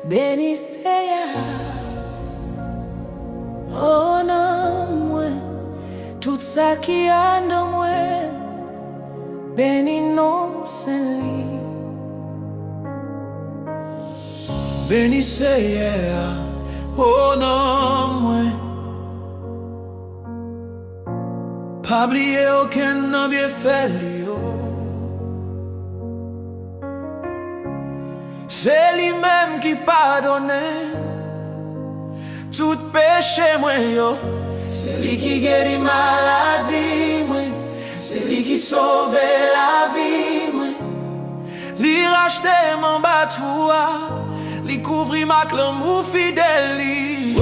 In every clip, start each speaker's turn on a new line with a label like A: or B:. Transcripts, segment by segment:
A: Beni Seyè, oh Nanm Mwen, tout ça qui a dans Mwen, Beni Seyè.
B: Beni Seyè, oh Nanm Mwen, pa bliye aucun nan bien fait li yo. C'est lui-même qui pardonne tout péché mwen yo. C'est lui qui guérit maladie mwen, c'est lui qui sauve la vie mwen. Li rachete mon batoua, li couvri ma l'amour fidèle li.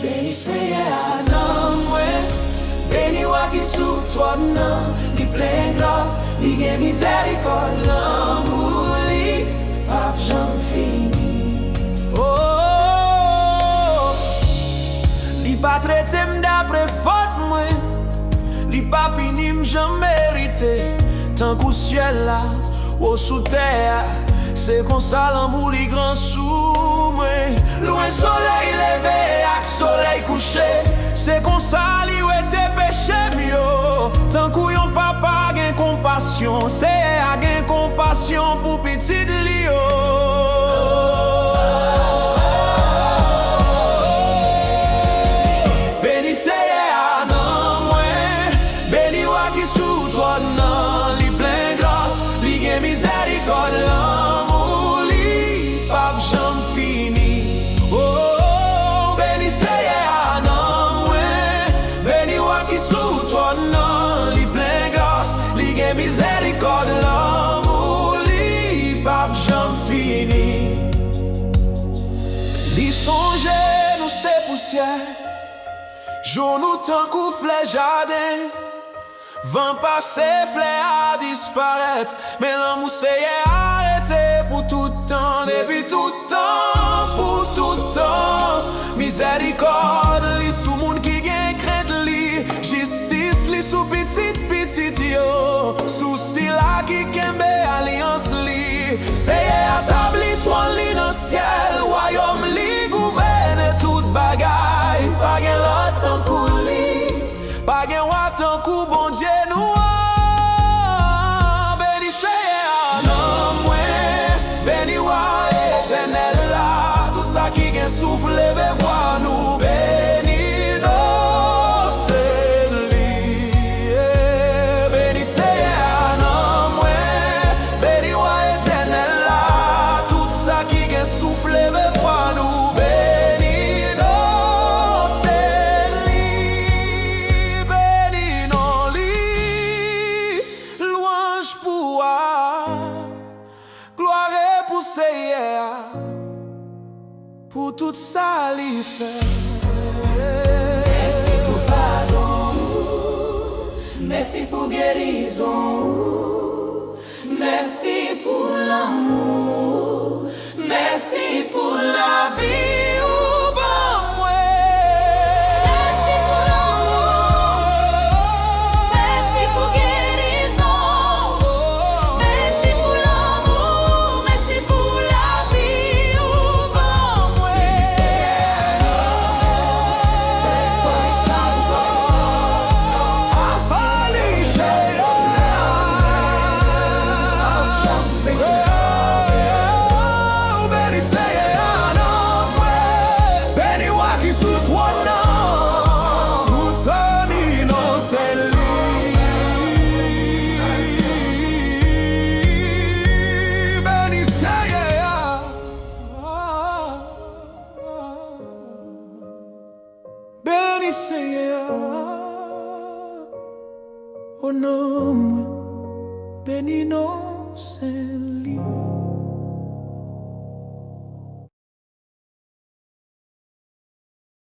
B: Beni Seyè Nanm Mwen, Beni wa ki sou toi nan, li plein grâce, li gen miséricorde, l'amour li pap jam fini. Oh, li pa traite m d'apre faute mwen, li pa pini m jam mérité, tant qu'au ciel là, ou sous terre, c'est comme ça l'amour li grand sous mwen. Loin soleil levé ak soleil couché, c'est comme ça li ou ete péché myo. Tant kou yon papa gen compassion, c'est a gen compassion pour petit li yo. Beni Seyè Nanm Mwen, Beni wa ki sou toi nan, li plein grâce, li gen miséricorde, l'amour li pap jam fini. Oh, Beni Seyè Nanm Mwen, Beni wa ki sou toi nan, li plein grâce, li gen miséricorde, l'amour li pap jam fini. Li songe nou se poussière, jour nous tant kou flè jardin, vent passé flè a disparaître, mais l'amour Seyè arrêté pour tout temps, depuis tout temps, pour tout temps. Miséricorde li sou moun ki gen crainte li, justice li sou petit yo, souci la ki kembe alliance li. Seyè atabli toan li nan ciel, royaume li gouverne tout bagay, pa gen lot tan kou li, pa gen wak tan kou Bondye nou. Beni Seyè Nanm Mwen, Beni wa éternel la, tout ça qui gen souffle leve voix nous. Beni c'est lui. Beni Seyè Nanm Mwen, Beni wa éternel la, tout ça qui gen souffle leve voix nous. Pour tout ça li fait.
A: Merci pour pardon, merci pour guérison, merci pour l'amour, merci pour la vie.
B: Beni Seyè, oh Nanm Mwen, Beni Seyè.